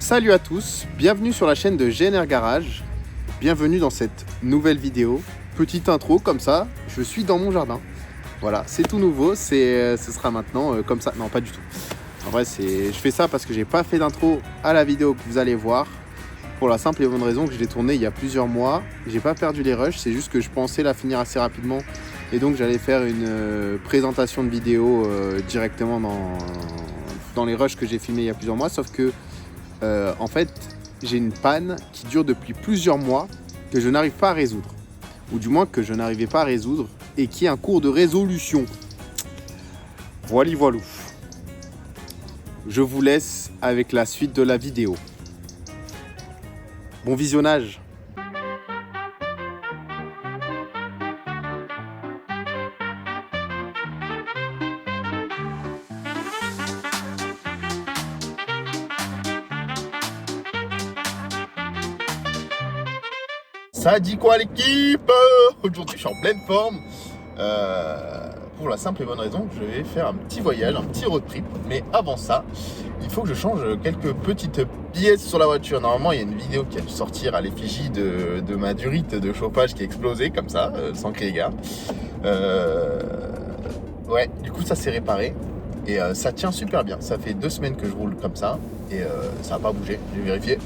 Salut à tous, bienvenue sur la chaîne de GNR Garage. Bienvenue dans cette nouvelle vidéo. Petite intro comme ça, je suis dans mon jardin. Voilà, c'est tout nouveau, ce sera maintenant comme ça. Non, pas du tout. En vrai, je fais ça parce que j'ai pas fait d'intro à la vidéo que vous allez voir. Pour la simple et bonne raison que je l'ai tournée il y a plusieurs mois. J'ai pas perdu les rushs, c'est juste que je pensais la finir assez rapidement. Et donc j'allais faire une présentation de vidéo directement dans les rushs que j'ai filmés il y a plusieurs mois. Sauf que, en fait, j'ai une panne qui dure depuis plusieurs mois que je n'arrive pas à résoudre. Ou du moins que je n'arrivais pas à résoudre et qui est en cours de résolution. Voilou. Je vous laisse avec la suite de la vidéo. Bon visionnage. Ça dit quoi l'équipe? Aujourd'hui je suis en pleine forme. Pour la simple et bonne raison que je vais faire un petit voyage, un petit road trip. Mais avant ça, il faut que je change quelques petites pièces sur la voiture. Normalement, il y a une vidéo qui a dû sortir à l'effigie de ma durite de chauffage qui a explosé comme ça, sans crier gare. Ouais, du coup ça s'est réparé. Et ça tient super bien. Ça fait 2 semaines que je roule comme ça. Et ça n'a pas bougé, j'ai vérifié.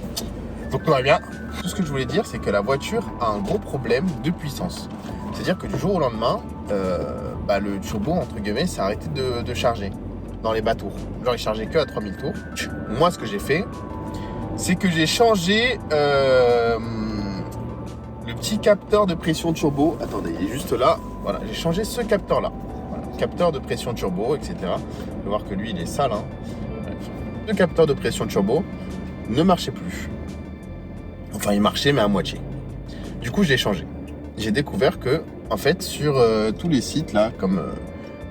Donc tout va bien. Tout ce que je voulais dire, c'est que la voiture a un gros problème de puissance. C'est-à-dire que du jour au lendemain, le turbo, entre guillemets, s'est arrêté de charger dans les bas tours. Genre, il chargeait que à 3000 tours. Moi, ce que j'ai fait, c'est que j'ai changé le petit capteur de pression turbo. Attendez, il est juste là. Voilà, j'ai changé ce capteur-là. Voilà, capteur de pression turbo, etc. Vous pouvez voir que lui, il est sale. Hein. Bref. Le capteur de pression turbo ne marchait plus. Enfin, il marchait, mais à moitié. Du coup, je l'ai changé. J'ai découvert que, en fait, sur tous les sites, là, comme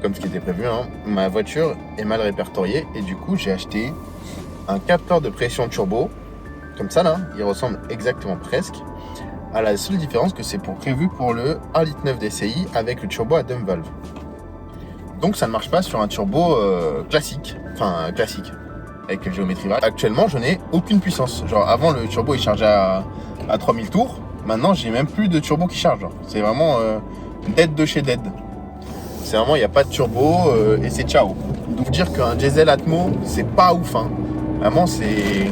ce qui était prévu, hein, ma voiture est mal répertoriée. Et du coup, j'ai acheté un capteur de pression turbo. Comme ça, là, il ressemble exactement presque à la seule différence que c'est prévu pour le 1,9 litre DCI avec le turbo à dump valve. Donc, ça ne marche pas sur un turbo classique. Enfin, classique. Avec la géométrie variable. Actuellement, je n'ai aucune puissance. Genre, avant, le turbo, il chargeait à 3000 tours. Maintenant, j'ai même plus de turbo qui charge. C'est vraiment dead de chez dead. C'est vraiment, il n'y a pas de turbo et c'est ciao. Donc, vous dire qu'un diesel Atmo, c'est pas ouf. Hein. Vraiment, c'est...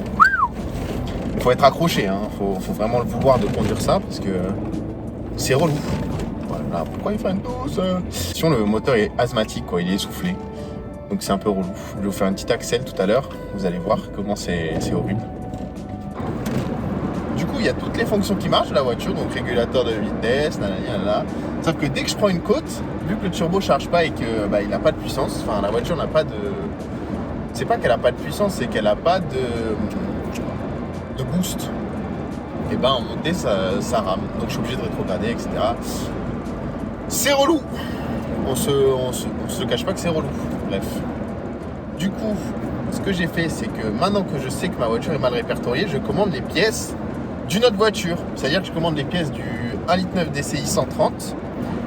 Il faut être accroché. Hein. Faut vraiment le vouloir de conduire ça parce que c'est relou. Voilà, pourquoi il freine tous Sinon, le moteur est asthmatique, quoi. Il est essoufflé. Donc c'est un peu relou. Je vais vous faire un petit accel tout à l'heure. Vous allez voir comment c'est horrible. Du coup, il y a toutes les fonctions qui marchent de la voiture. Donc régulateur de vitesse, nanana. Sauf que dès que je prends une côte, vu que le turbo ne charge pas et qu'il n'a pas de puissance, enfin la voiture n'a pas de... C'est pas qu'elle n'a pas de puissance, c'est qu'elle n'a pas de boost. Et en montée, ça rame. Donc je suis obligé de rétrograder, etc. C'est relou. On se cache pas que c'est relou. Bref. Du coup, ce que j'ai fait, c'est que maintenant que je sais que ma voiture est mal répertoriée, je commande les pièces d'une autre voiture. C'est-à-dire que je commande les pièces du 1,9 litre DCI 130.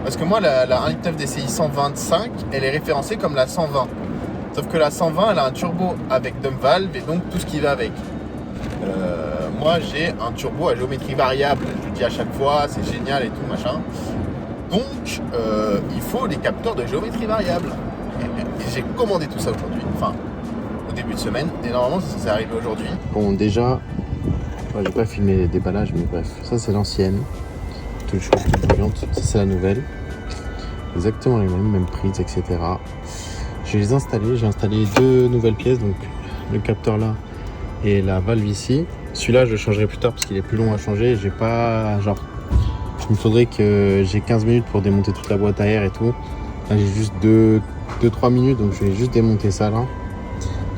Parce que moi, la 1,9 litre DCI 125, elle est référencée comme la 120. Sauf que la 120, elle a un turbo avec dump valve et donc tout ce qui va avec. Moi, j'ai un turbo à géométrie variable. Je le dis à chaque fois, c'est génial et tout, machin. Donc, il faut des capteurs de géométrie variable. Et j'ai commandé tout ça aujourd'hui, enfin, au début de semaine. Et normalement, ça s'est arrivé aujourd'hui. Bon, déjà, j'ai pas filmé les déballages, mais bref, ça c'est l'ancienne. Toute chose toute brillante. Ça c'est la nouvelle. Exactement les mêmes prises, etc. Je vais les installer. J'ai installé 2 nouvelles pièces, donc le capteur là et la valve ici. Celui-là, je le changerai plus tard parce qu'il est plus long à changer. J'ai pas, il me faudrait que j'ai 15 minutes pour démonter toute la boîte à air et tout. Là, j'ai juste 2-3 minutes, donc je vais juste démonter ça là. Donc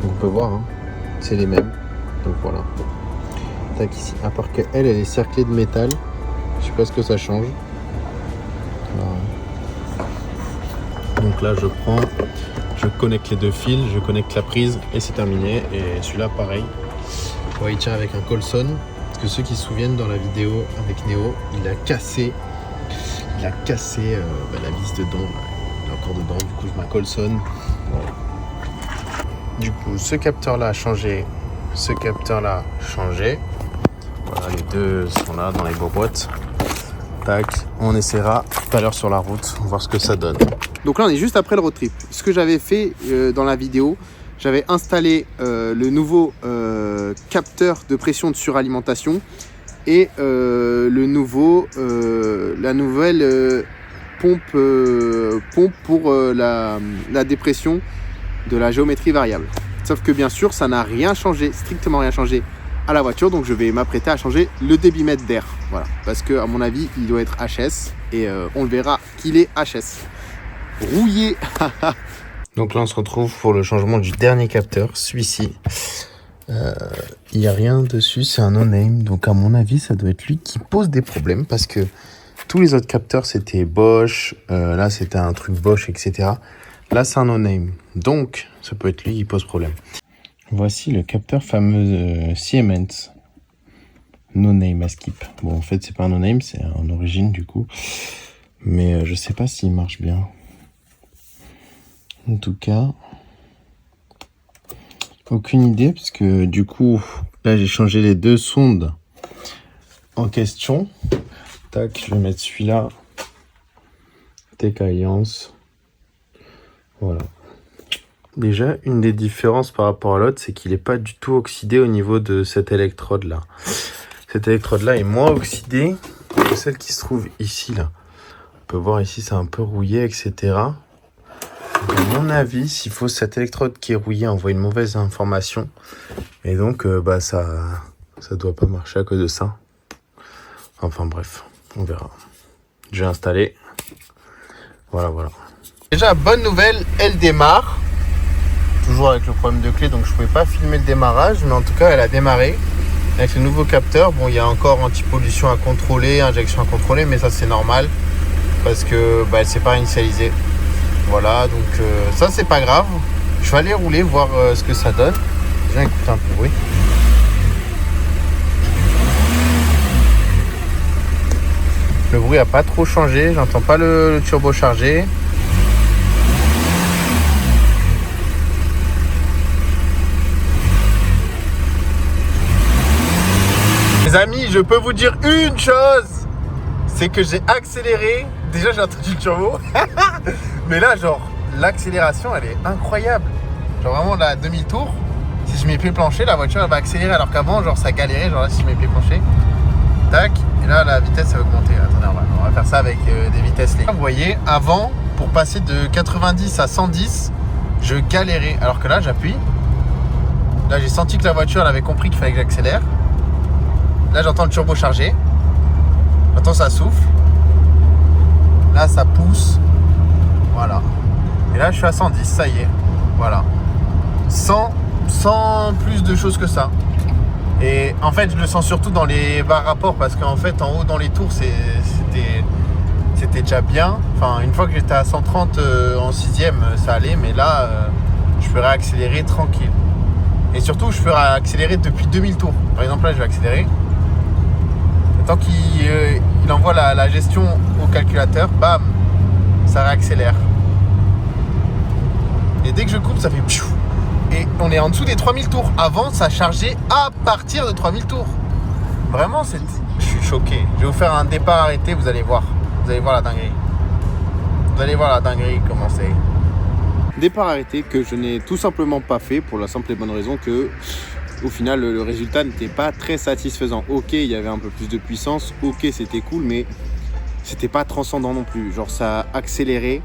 on peut voir, hein, c'est les mêmes. Donc voilà. Tac, ici. À part qu'elle est cerclée de métal. Je sais pas ce que ça change. Voilà. Donc là, je connecte les 2 fils, je connecte la prise et c'est terminé. Et celui-là, pareil. Ouais, il tient avec un Colson. Parce que ceux qui se souviennent dans la vidéo avec Néo, il a cassé la vis dedans. Il est encore dedans. Du coup, je mets un Colson. Voilà. Du coup, ce capteur là a changé ce capteur-là changé. Voilà, les deux sont là dans les boîtes. Tac, on essaiera tout à l'heure sur la route, voir ce que ça donne. Donc là, on est juste après le road trip. Ce que j'avais fait dans la vidéo, j'avais installé le nouveau capteur de pression de suralimentation et la nouvelle pompe pour la dépression de la géométrie variable. Sauf que bien sûr, ça n'a rien changé, strictement rien changé à la voiture, donc je vais m'apprêter à changer le débitmètre d'air, voilà, parce que à mon avis il doit être HS et on le verra qu'il est HS rouillé. Donc là on se retrouve pour le changement du dernier capteur, celui-ci. Il n'y a rien dessus, c'est un no-name, donc à mon avis ça doit être lui qui pose des problèmes, parce que tous les autres capteurs c'était Bosch, là c'était un truc Bosch, etc. Là c'est un no-name, donc ça peut être lui qui pose problème. Voici le capteur fameux Siemens no-name à skip. Bon, en fait, c'est pas un no-name, c'est en origine du coup. Mais je sais pas s'il marche bien. En tout cas, aucune idée, parce que du coup, là j'ai changé les deux sondes en question. Tac, je vais mettre celui-là. Tech Alliance. Voilà. Déjà, une des différences par rapport à l'autre, c'est qu'il n'est pas du tout oxydé au niveau de cette électrode-là. Cette électrode-là est moins oxydée que celle qui se trouve ici, là. On peut voir ici, c'est un peu rouillé, etc. Donc, à mon avis, s'il faut cette électrode qui est rouillée, envoie une mauvaise information. Et donc, ça doit pas marcher à cause de ça. Enfin bref, on verra. Je vais installer. Voilà. Déjà, bonne nouvelle, elle démarre. Toujours avec le problème de clé, donc je pouvais pas filmer le démarrage, mais en tout cas elle a démarré avec le nouveau capteur. Bon, il y a encore anti-pollution à contrôler, injection à contrôler, mais ça c'est normal parce que elle s'est pas initialisée. Voilà, donc ça c'est pas grave. Je vais aller rouler, voir ce que ça donne. Je vais écouter un peu de bruit. Le bruit a pas trop changé, j'entends pas le turbo chargé. Les amis, je peux vous dire une chose, c'est que j'ai accéléré. Déjà j'ai entendu le turbo, mais là genre l'accélération elle est incroyable. Genre vraiment la demi-tour, si je mets pied plancher, la voiture elle va accélérer, alors qu'avant genre ça galérait. Genre là si je mets pied plancher, tac, et là la vitesse elle va augmenter. Attendez, on va faire ça avec des vitesses légères. Vous voyez, avant pour passer de 90 à 110, je galérais, alors que là j'appuie. Là j'ai senti que la voiture elle avait compris qu'il fallait que j'accélère. Là, j'entends le turbo chargé. J'entends ça souffle. Là, ça pousse. Voilà. Et là, je suis à 110, ça y est. Voilà. Sans plus de choses que ça. Et en fait, je le sens surtout dans les bas rapports, parce qu'en fait, en haut, dans les tours, c'était déjà bien. Enfin, une fois que j'étais à 130 en 6ème, ça allait. Mais là, je peux réaccélérer tranquille. Et surtout, je peux réaccélérer depuis 2000 tours. Par exemple, là, je vais accélérer. Tant qu'il envoie la gestion au calculateur, bam, ça réaccélère. Et dès que je coupe, ça fait pfiou. Et on est en dessous des 3000 tours. Avant, ça chargeait à partir de 3000 tours. Vraiment, je suis choqué. Je vais vous faire un départ arrêté, vous allez voir. Vous allez voir la dinguerie. Vous allez voir la dinguerie comment c'est. Départ arrêté que je n'ai tout simplement pas fait pour la simple et bonne raison que au final, le résultat n'était pas très satisfaisant. Ok, il y avait un peu plus de puissance. Ok, c'était cool, mais c'était pas transcendant non plus. Genre, ça a accéléré,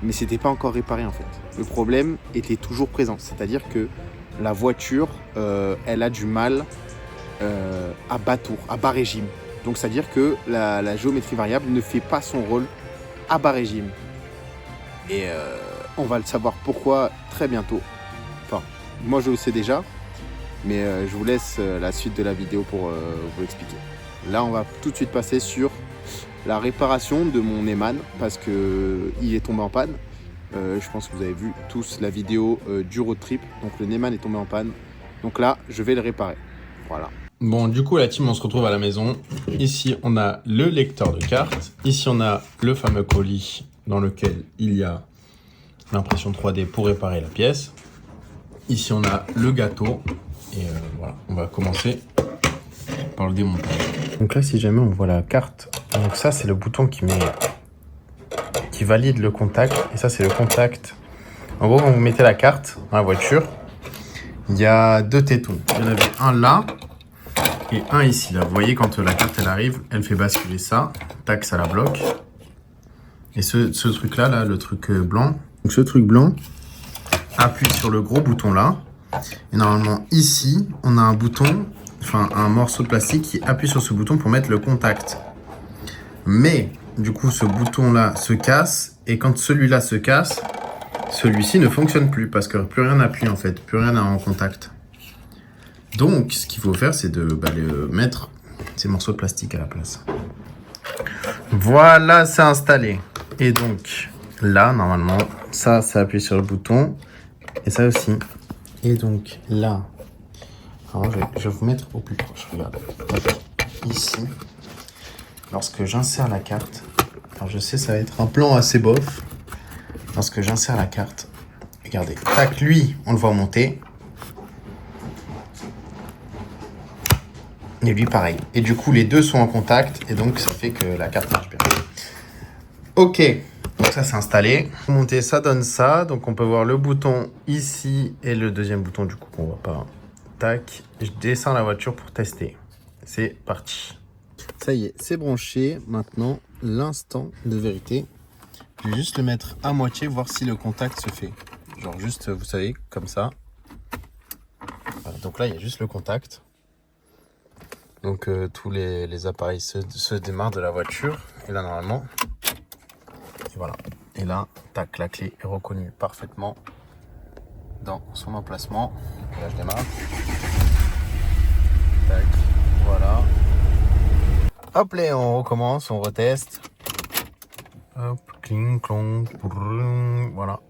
mais c'était pas encore réparé en fait. Le problème était toujours présent. C'est-à-dire que la voiture, elle a du mal à bas tour, à bas régime. Donc, c'est-à-dire que la géométrie variable ne fait pas son rôle à bas régime. Et on va le savoir pourquoi très bientôt. Enfin, moi, je le sais déjà. Mais je vous laisse la suite de la vidéo pour vous l'expliquer. Là, on va tout de suite passer sur la réparation de mon Eman parce qu'il est tombé en panne. Je pense que vous avez vu tous la vidéo du road trip. Donc le Eman est tombé en panne. Donc là, je vais le réparer. Voilà. Bon, du coup, la team, on se retrouve à la maison. Ici, on a le lecteur de cartes. Ici, on a le fameux colis dans lequel il y a l'impression 3D pour réparer la pièce. Ici, on a le gâteau. Et voilà, on va commencer par le démontage. Donc là, si jamais on voit la carte, donc ça c'est le bouton qui valide le contact. Et ça c'est le contact. En gros, quand vous mettez la carte dans la voiture, il y a 2 tétons. Il y en avait un là et un ici. Là, vous voyez, quand la carte elle arrive, elle fait basculer ça. Tac, ça la bloque. Et ce truc-là, là, le truc blanc. Donc ce truc blanc appuie sur le gros bouton là. Et normalement, ici, on a un bouton, enfin un morceau de plastique qui appuie sur ce bouton pour mettre le contact. Mais, du coup, ce bouton-là se casse. Et quand celui-là se casse, celui-ci ne fonctionne plus parce que plus rien n'appuie en fait, plus rien n'est en contact. Donc, ce qu'il faut faire, c'est de mettre ces morceaux de plastique à la place. Voilà, c'est installé. Et donc, là, normalement, ça appuie sur le bouton. Et ça aussi. Et donc, là, alors, je vais vous mettre au plus proche. Regarde. Ici, lorsque j'insère la carte, alors je sais, ça va être un plan assez bof. Lorsque j'insère la carte, regardez, tac, lui, on le voit monter. Et lui, pareil. Et du coup, les deux sont en contact. Et donc, ça fait que la carte marche bien. Ok. Donc ça, c'est installé. Pour monter, ça donne ça. Donc, on peut voir le bouton ici et le deuxième bouton, du coup, qu'on voit pas. Tac. Je descends la voiture pour tester. C'est parti. Ça y est, c'est branché. Maintenant, l'instant de vérité. Je vais juste le mettre à moitié, voir si le contact se fait. Genre juste, vous savez, comme ça. Voilà, donc là, il y a juste le contact. Donc tous les appareils se démarrent de la voiture. Et là, normalement, et voilà. Et là, tac, la clé est reconnue parfaitement dans son emplacement. Et là, je démarre. Tac, voilà. Hop là, on recommence, on reteste. Hop, cling, clong, brrr, voilà.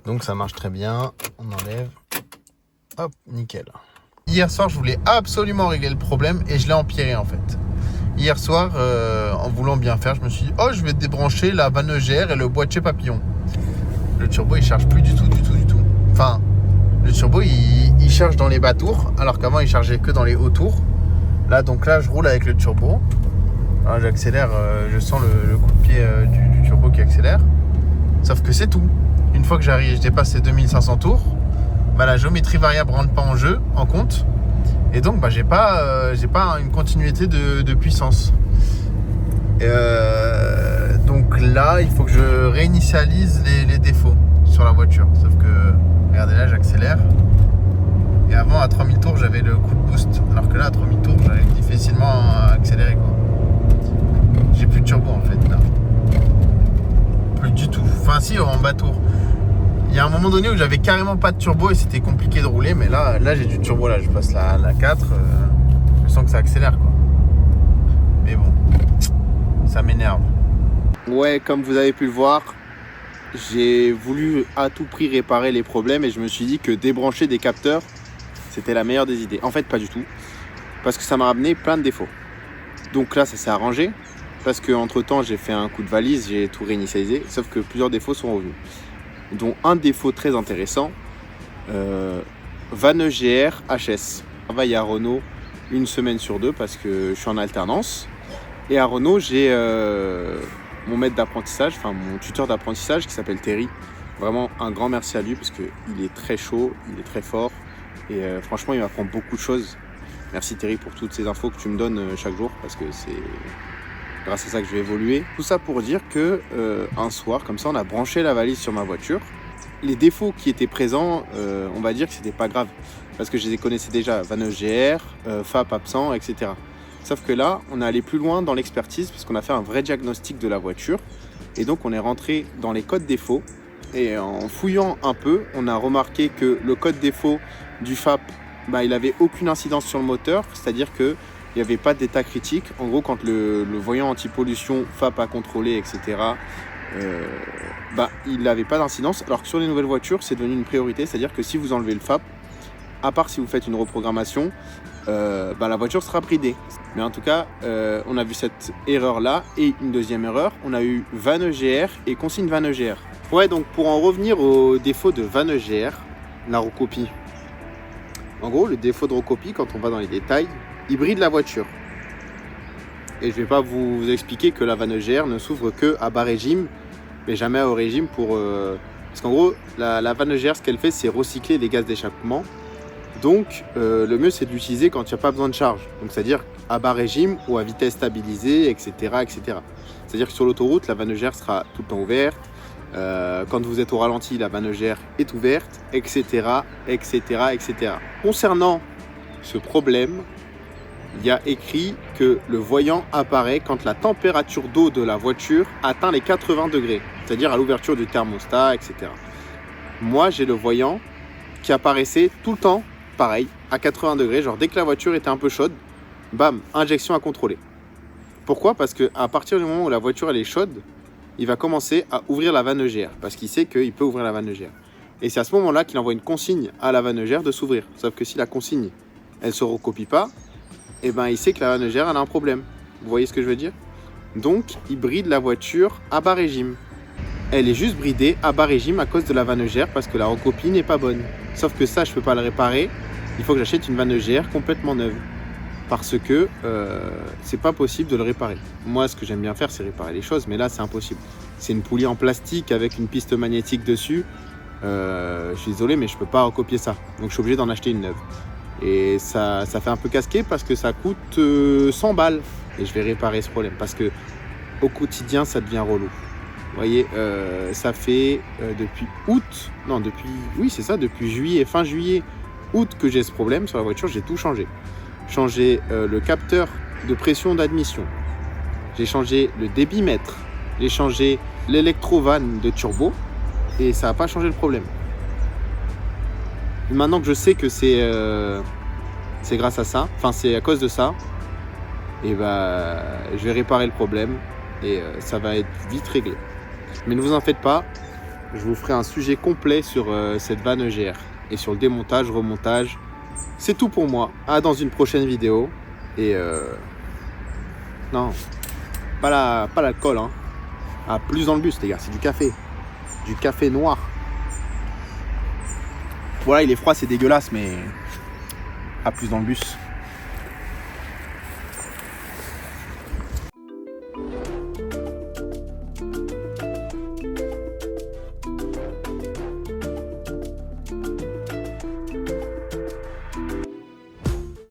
Donc ça marche très bien. On enlève. Hop, nickel. Hier soir, je voulais absolument régler le problème et je l'ai empiré en fait. Hier soir, en voulant bien faire, je me suis dit, oh, je vais débrancher la vanne EGR et le boîtier papillon. Le turbo, il charge plus du tout. Enfin, le turbo, il charge dans les bas tours, alors qu'avant, il chargeait que dans les hauts tours. Là, donc là, je roule avec le turbo. Alors, j'accélère, je sens le coup de pied du turbo qui accélère. Sauf que c'est tout. Une fois que je dépasse les 2500 tours, la géométrie variable rentre pas en compte. Et donc, j'ai pas une continuité de puissance. Donc là, il faut que je réinitialise les défauts sur la voiture. Sauf que, regardez là, j'accélère. Et avant, à 3000 tours, j'avais le coup de boost. Alors que là, à 3000 tours, j'allais difficilement accélérer, quoi. J'ai plus de turbo en fait là. Plus du tout. Enfin si, en bas tour. Il y a un moment donné où j'avais carrément pas de turbo et c'était compliqué de rouler. Mais là j'ai du turbo. Là je passe la 4. Je sens que ça accélère quoi. Mais bon, ça m'énerve. Ouais, comme vous avez pu le voir, j'ai voulu à tout prix réparer les problèmes. Et je me suis dit que débrancher des capteurs, c'était la meilleure des idées. En fait pas du tout. Parce que ça m'a ramené plein de défauts. Donc là ça s'est arrangé. Parce qu'entre temps j'ai fait un coup de valise, j'ai tout réinitialisé, sauf que plusieurs défauts sont revenus. Dont un défaut très intéressant, vanne EGR HS. Je travaille à Renault une semaine sur 2 parce que je suis en alternance. Et à Renault j'ai mon maître d'apprentissage, enfin mon tuteur d'apprentissage qui s'appelle Terry. Vraiment un grand merci à lui parce qu'il est très chaud, il est très fort. Et franchement il m'apprend beaucoup de choses. Merci Terry pour toutes ces infos que tu me donnes chaque jour parce que c'est grâce à ça que je vais évoluer. Tout ça pour dire que un soir, comme ça, on a branché la valise sur ma voiture. Les défauts qui étaient présents, on va dire que c'était pas grave. Parce que je les connaissais déjà, vanne EGR, FAP absent, etc. Sauf que là, on est allé plus loin dans l'expertise parce qu'on a fait un vrai diagnostic de la voiture. Et donc, on est rentré dans les codes défauts. Et en fouillant un peu, on a remarqué que le code défaut du FAP, il n'avait aucune incidence sur le moteur. C'est-à-dire que il n'y avait pas d'état critique. En gros, quand le voyant anti-pollution FAP à contrôler, etc., il n'avait pas d'incidence. Alors que sur les nouvelles voitures, c'est devenu une priorité. C'est-à-dire que si vous enlevez le FAP, à part si vous faites une reprogrammation, la voiture sera bridée. Mais en tout cas, on a vu cette erreur-là. Et une deuxième erreur, on a eu vanne EGR et consigne vanne EGR. Ouais, donc pour en revenir au défaut de vanne EGR, la recopie. En gros, le défaut de Rocopie, quand on va dans les détails, il bride la voiture. Et je vais pas vous expliquer que la vanne EGR ne s'ouvre que à bas régime, mais jamais à haut régime pour... Parce qu'en gros, la vanne EGR, ce qu'elle fait, c'est recycler les gaz d'échappement. Donc, le mieux, c'est de l'utiliser quand il n'y a pas besoin de charge. Donc, c'est-à-dire à bas régime ou à vitesse stabilisée, etc. etc. C'est-à-dire que sur l'autoroute, la vanne EGR sera tout le temps ouverte. Quand vous êtes au ralenti, la vanne EGR est ouverte, etc. etc. etc. Concernant ce problème, il y a écrit que le voyant apparaît quand la température d'eau de la voiture atteint les 80 degrés, c'est-à-dire à l'ouverture du thermostat, etc. Moi, j'ai le voyant qui apparaissait tout le temps, pareil, à 80 degrés, genre dès que la voiture était un peu chaude, bam, injection à contrôler. Pourquoi? Parce qu'à partir du moment où la voiture elle est chaude, il va commencer à ouvrir la vanne EGR, parce qu'il sait qu'il peut ouvrir la vanne EGR. Et c'est à ce moment-là qu'il envoie une consigne à la vanne EGR de s'ouvrir. Sauf que si la consigne, elle ne se recopie pas, eh ben, il sait que la vanne EGR elle a un problème. Vous voyez ce que je veux dire? Donc, il bride la voiture à bas régime. Elle est juste bridée à bas régime à cause de la vanne EGR parce que la recopie n'est pas bonne. Sauf que ça, je ne peux pas le réparer. Il faut que j'achète une vanne EGR complètement neuve. Parce que c'est pas possible de le réparer. Moi, ce que j'aime bien faire, c'est réparer les choses, mais là, c'est impossible. C'est une poulie en plastique avec une piste magnétique dessus. Je suis désolé, mais je peux pas recopier ça. Donc, je suis obligé d'en acheter une neuve. Et ça fait un peu casquer parce que ça coûte 100 balles. Et je vais réparer ce problème parce que au quotidien, ça devient relou. Vous voyez, ça fait depuis août, non, oui, c'est ça, depuis juillet, fin juillet, août que j'ai ce problème sur la voiture. J'ai tout changé. Changé le capteur de pression d'admission. J'ai changé le débitmètre. J'ai changé l'électrovanne de turbo. Et ça n'a pas changé le problème. Maintenant que je sais que c'est grâce à ça, enfin c'est à cause de ça, et bah je vais réparer le problème et ça va être vite réglé. Mais ne vous en faites pas, je vous ferai un sujet complet sur cette vanne EGR et sur le démontage, remontage. C'est tout pour moi. À dans une prochaine vidéo. Et non, pas l'alcool, hein. Ah, plus dans le bus les gars, c'est du café. Du café noir. Voilà, il est froid, c'est dégueulasse, mais à plus dans le bus.